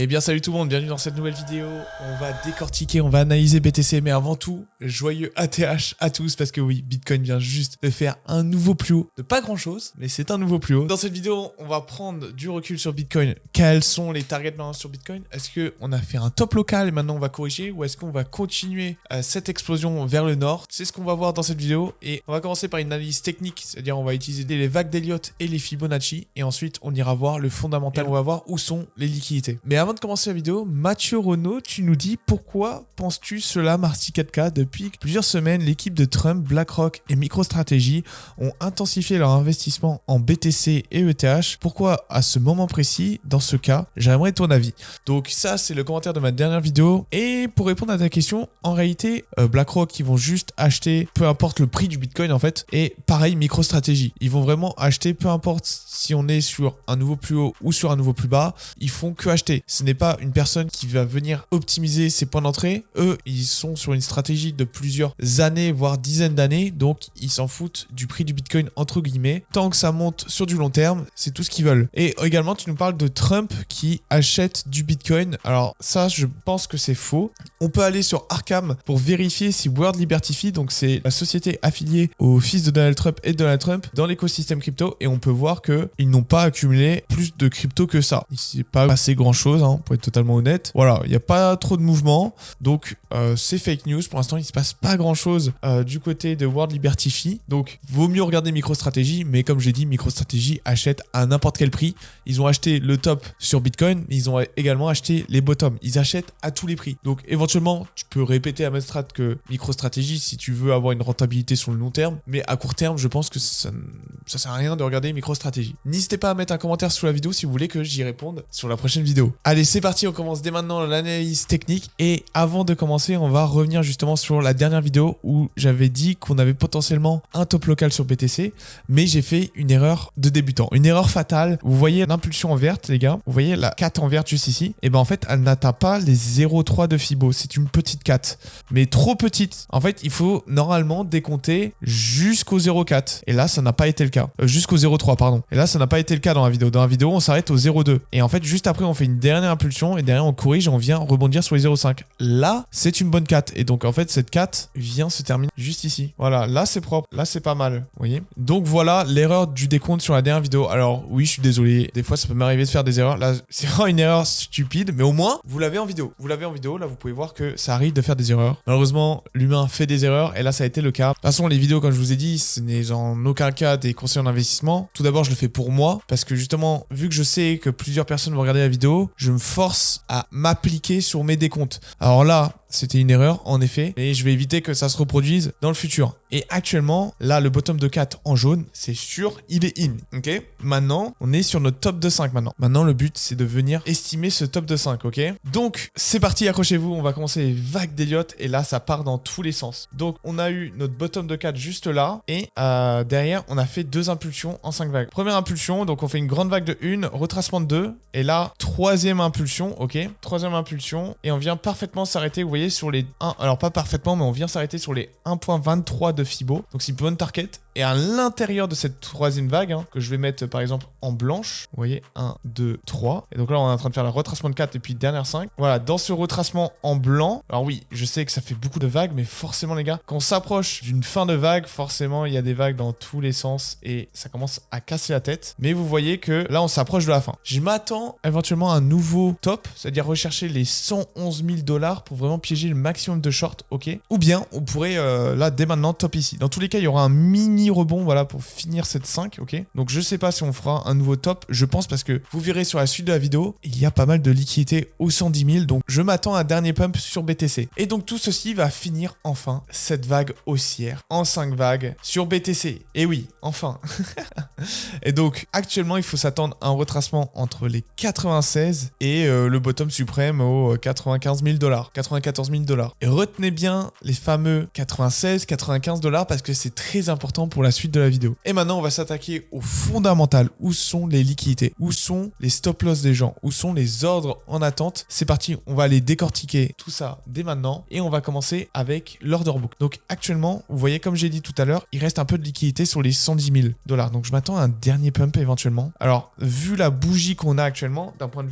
Eh bien salut tout le monde, bienvenue dans cette nouvelle vidéo. On va décortiquer, on va analyser BTC, mais avant tout, joyeux ATH à tous, parce que oui, Bitcoin vient juste de faire un nouveau plus haut, de pas grand chose, mais c'est un nouveau plus haut. Dans cette vidéo, on va prendre du recul sur Bitcoin. Quels sont les targets maintenant sur Bitcoin? Est-ce qu'on a fait un top local et maintenant on va corriger, ou est-ce qu'on va continuer cette explosion vers le nord? C'est ce qu'on va voir dans cette vidéo, et on va commencer par une analyse technique, c'est-à-dire on va utiliser les vagues d'Elliott et les Fibonacci, et ensuite on ira voir le fondamental, on va voir où sont les liquidités. Mais avant de commencer la vidéo, Mathieu Renaud, tu nous dis pourquoi penses-tu cela, Marty 4K? Depuis plusieurs semaines, l'équipe de Trump, BlackRock et MicroStrategy ont intensifié leur investissement en BTC et ETH. Pourquoi à ce moment précis? Dans ce cas, j'aimerais ton avis. Donc ça, c'est le commentaire de ma dernière vidéo. Et pour répondre à ta question, en réalité, BlackRock, ils vont juste acheter, peu importe le prix du Bitcoin en fait. Et pareil, MicroStrategy, ils vont vraiment acheter, peu importe si on est sur un nouveau plus haut ou sur un nouveau plus bas, ils font que acheter. Ce n'est pas une personne qui va venir optimiser ses points d'entrée. Eux, ils sont sur une stratégie de plusieurs années, voire dizaines d'années. Donc, ils s'en foutent du prix du Bitcoin, entre guillemets. Tant que ça monte sur du long terme, c'est tout ce qu'ils veulent. Et également, tu nous parles de Trump qui achète du Bitcoin. Alors, ça, je pense que c'est faux. On peut aller sur Arkham pour vérifier si World Liberty, donc c'est la société affiliée au fils de Donald Trump et Donald Trump dans l'écosystème crypto. Et on peut voir qu'ils n'ont pas accumulé plus de crypto que ça. C'est pas assez grand chose, hein, pour être totalement honnête. Voilà, il n'y a pas trop de mouvement. Donc, c'est fake news. Pour l'instant, il ne se passe pas grand chose du côté de World Liberty. Donc, vaut mieux regarder MicroStrategy. Mais comme j'ai dit, MicroStrategy achète à n'importe quel prix. Ils ont acheté le top sur Bitcoin, mais ils ont également acheté les bottoms. Ils achètent à tous les prix. Donc, éventuellement, tu peux répéter à Mainstrat que MicroStrategy, si tu veux avoir une rentabilité sur le long terme. Mais à court terme, je pense que ça sert à rien de regarder MicroStrategy. N'hésitez pas à mettre un commentaire sous la vidéo si vous voulez que j'y réponde sur la prochaine vidéo. Allez, c'est parti, on commence dès maintenant l'analyse technique. Et avant de commencer, on va revenir justement sur la dernière vidéo où j'avais dit qu'on avait potentiellement un top local sur BTC, mais j'ai fait une erreur de débutant, une erreur fatale. Vous voyez l'impulsion en verte, les gars, vous voyez la 4 en verte juste ici, et ben en fait elle n'atteint pas les 0,3 de Fibo, c'est une petite 4, mais trop petite. En fait, il faut normalement décompter jusqu'au 0,4, et là ça n'a pas été le cas, jusqu'au 0,3 pardon, et là ça n'a pas été le cas dans la vidéo. Dans la vidéo on s'arrête au 0,2, et en fait juste après on fait une dernière impulsion, et derrière on corrige et on vient rebondir sur les 0,5. Là c'est une bonne 4, et donc en fait cette 4 vient se terminer juste ici. Voilà, là c'est propre, là c'est pas mal, vous voyez. Donc voilà l'erreur du décompte sur la dernière vidéo. Alors oui, je suis désolé, des fois ça peut m'arriver de faire des erreurs. Là c'est vraiment une erreur stupide, mais au moins vous l'avez en vidéo. Vous l'avez en vidéo, là vous pouvez voir que ça arrive de faire des erreurs. Malheureusement l'humain fait des erreurs, et là ça a été le cas. De toute façon les vidéos, comme je vous ai dit, ce n'est en aucun cas des conseils en investissement. Tout d'abord je le fais pour moi, parce que justement vu que je sais que plusieurs personnes vont regarder la vidéo, je me force à m'appliquer sur mes décomptes. Alors là c'était une erreur en effet, et je vais éviter que ça se reproduise dans le futur. Et actuellement, là, le bottom de 4 en jaune, c'est sûr, il est in, ok? Maintenant, on est sur notre top de 5 maintenant. Maintenant, le but, c'est de venir estimer ce top de 5, ok? Donc, c'est parti, accrochez-vous, on va commencer les vagues d'Elliott, et là, ça part dans tous les sens. Donc, on a eu notre bottom de 4 juste là, et derrière, on a fait 2 impulsions en 5 vagues. Première impulsion, donc on fait une grande vague de 1, retracement de 2, et là, troisième impulsion, ok? Troisième impulsion, et on vient parfaitement s'arrêter, vous voyez, sur les 1, alors pas parfaitement, mais on vient s'arrêter sur les 1.23 de Fibo, donc c'est une bonne target. Et à l'intérieur de cette troisième vague, hein, que je vais mettre par exemple en blanche, vous voyez, 1, 2, 3. Et donc là, on est en train de faire le retracement de 4 et puis dernière 5. Voilà, dans ce retracement en blanc, alors oui, je sais que ça fait beaucoup de vagues, mais forcément les gars, quand on s'approche d'une fin de vague, forcément il y a des vagues dans tous les sens et ça commence à casser la tête. Mais vous voyez que là, on s'approche de la fin. Je m'attends éventuellement à un nouveau top, c'est-à-dire rechercher les 111 000 $ pour vraiment piéger le maximum de short, ok? Ou bien, on pourrait là, dès maintenant, top ici. Dans tous les cas, il y aura un mini rebond, voilà, pour finir cette 5, ok? Donc je sais pas si on fera un nouveau top, je pense, parce que vous verrez sur la suite de la vidéo, il y a pas mal de liquidités aux 110 000, donc je m'attends à un dernier pump sur BTC. Et donc tout ceci va finir enfin cette vague haussière en 5 vagues sur BTC. Et oui, enfin. Et donc actuellement, il faut s'attendre à un retracement entre les 96 et le bottom suprême aux 95 000 $, 94 000 $. Et retenez bien les fameux 96, 95 $ parce que c'est très important important pour la suite de la vidéo. Et maintenant, on va s'attaquer au fondamental. Où sont les liquidités? Où sont les stop loss des gens? Où sont les ordres en attente? C'est parti, on va aller décortiquer tout ça dès maintenant et on va commencer avec l'order book. Donc actuellement, vous voyez, comme j'ai dit tout à l'heure, il reste un peu de liquidité sur les 110 000 $. Donc je m'attends à un dernier pump éventuellement. Alors, vu la bougie qu'on a actuellement, d'un point de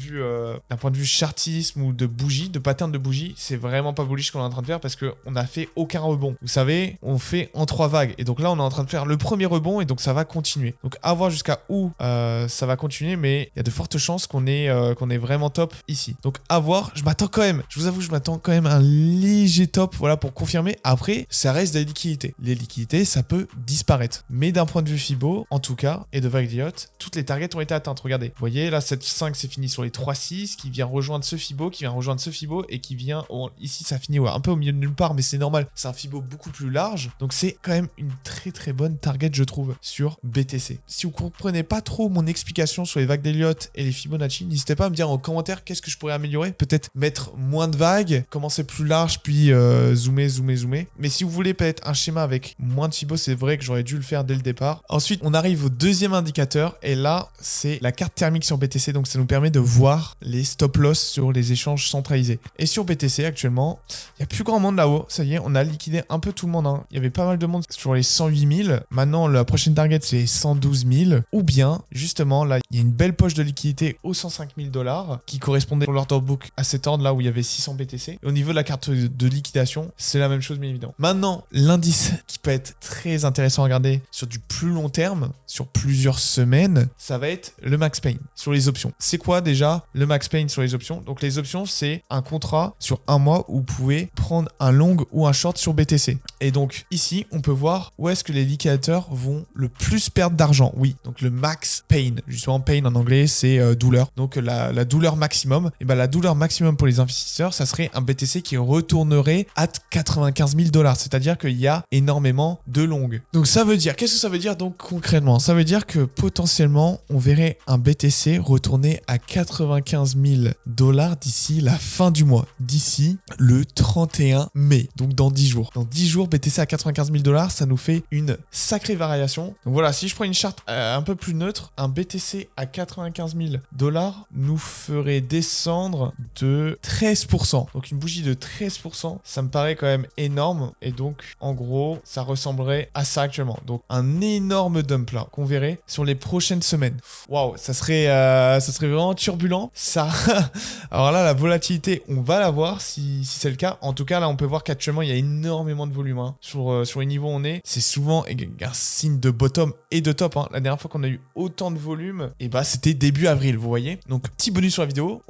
vue chartisme ou de bougie, de pattern de bougie, c'est vraiment pas bullish ce qu'on est en train de faire parce qu'on n'a fait aucun rebond. Vous savez, on fait en 3 vagues. Et donc là, on est en train de faire le premier rebond et donc ça va continuer. Donc à voir jusqu'à où ça va continuer, mais il y a de fortes chances qu'on est vraiment top ici. Donc à voir, je m'attends quand même, je vous avoue, je m'attends quand même à un léger top, voilà, pour confirmer. Après, ça reste des liquidités. Les liquidités, ça peut disparaître. Mais d'un point de vue Fibo, en tout cas, et de vague d'IOT, toutes les targets ont été atteintes. Regardez, vous voyez, là, 7,5, c'est fini sur les 3,6, qui vient rejoindre ce Fibo, et qui vient, ici, ça finit un peu au milieu de nulle part, mais c'est normal. C'est un Fibo beaucoup plus large. Donc c'est quand même une très très bonne target, je trouve, sur BTC. Si vous comprenez pas trop mon explication sur les vagues d'Elliott et les Fibonacci, n'hésitez pas à me dire en commentaire qu'est-ce que je pourrais améliorer. Peut-être mettre moins de vagues, commencer plus large, puis zoomer. Mais si vous voulez peut-être un schéma avec moins de Fibo, c'est vrai que j'aurais dû le faire dès le départ. Ensuite, on arrive au deuxième indicateur, et là, c'est la carte thermique sur BTC. Donc ça nous permet de voir les stop loss sur les échanges centralisés. Et sur BTC, actuellement, il n'y a plus grand monde là-haut. Ça y est, on a liquidé un peu tout le monde. Il y avait pas mal de monde sur les 108 000. Maintenant, la prochaine target, c'est les 112 000. Ou bien, justement, là, il y a une belle poche de liquidité aux 105 000 $ qui correspondait pour l'order book à cet ordre là où il y avait 600 BTC. Et au niveau de la carte de liquidation, c'est la même chose, bien évidemment. Maintenant, l'indice qui peut être très intéressant à regarder sur du plus long terme, sur plusieurs semaines, ça va être le Max Pain sur les options. C'est quoi déjà le Max Pain sur les options? Donc, les options, c'est un contrat sur un mois où vous pouvez prendre un long ou un short sur BTC. Et donc, ici, on peut voir où est-ce que les liquidateurs vont le plus perdre d'argent. Oui, donc le max pain. Justement, pain en anglais, c'est douleur. Donc, la douleur maximum. Et bien, la douleur maximum pour les investisseurs, ça serait un BTC qui retournerait à 95 000 $. C'est-à-dire qu'il y a énormément de longues. Donc, ça veut dire, qu'est-ce que ça veut dire donc concrètement? Ça veut dire que potentiellement, on verrait un BTC retourner à 95 000 $ d'ici la fin du mois. D'ici le 31 mai. Donc, dans 10 jours. Dans 10 jours, BTC à 95 000 $, ça nous fait une sacrée variation. Donc voilà, si je prends une charte un peu plus neutre, un BTC à 95 000 $ nous ferait descendre de 13%. Donc une bougie de 13%, ça me paraît quand même énorme. Et donc, en gros, ça ressemblerait à ça actuellement. Donc un énorme dump là qu'on verrait sur les prochaines semaines. Waouh, ça serait vraiment turbulent. Ça, alors là, la volatilité, on va la voir si c'est le cas. En tout cas, là, on peut voir qu'actuellement, il y a énormément de volume sur les niveaux où on est. C'est souvent un signe de bottom et de top. La dernière fois qu'on a eu autant de volume, et bah, c'était début avril, vous voyez. Donc, petit bonus sur la vidéo.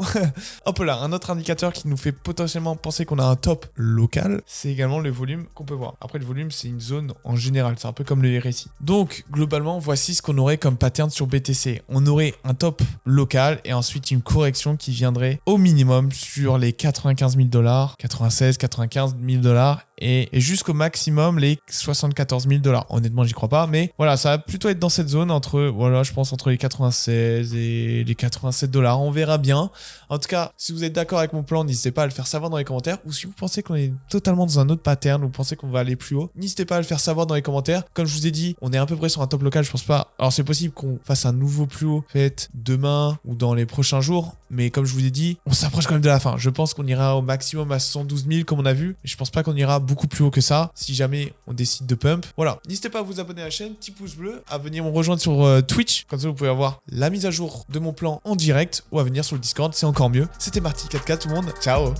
Hop là, un autre indicateur qui nous fait potentiellement penser qu'on a un top local, c'est également le volume qu'on peut voir. Après, le volume, c'est une zone en général. C'est un peu comme le RSI. Donc, globalement, voici ce qu'on aurait comme pattern sur BTC. On aurait un top local et ensuite une correction qui viendrait au minimum sur les 95 000 $, 96, 95 000 $ et jusqu'au maximum les 74 000 $. Honnêtement, j'y crois pas, mais voilà, ça va plutôt être dans cette zone entre, voilà, je pense entre les 96 et les 87 $. On verra bien. En tout cas, si vous êtes d'accord avec mon plan, n'hésitez pas à le faire savoir dans les commentaires. Ou si vous pensez qu'on est totalement dans un autre pattern, ou vous pensez qu'on va aller plus haut, n'hésitez pas à le faire savoir dans les commentaires. Comme je vous ai dit, on est à peu près sur un top local, je pense pas. Alors c'est possible qu'on fasse un nouveau plus haut, peut-être demain ou dans les prochains jours. Mais comme je vous ai dit, on s'approche quand même de la fin. Je pense qu'on ira au maximum à 112 000 comme on a vu. Mais je pense pas qu'on ira beaucoup plus haut que ça si jamais on décide de pump. Voilà, n'hésitez pas à vous abonner à la chaîne, petit pouce bleu, à venir me rejoindre sur Twitch. Comme ça, vous pouvez avoir la mise à jour de mon plan en direct ou à venir sur le Discord, c'est encore mieux. C'était Marty 4K tout le monde. Ciao.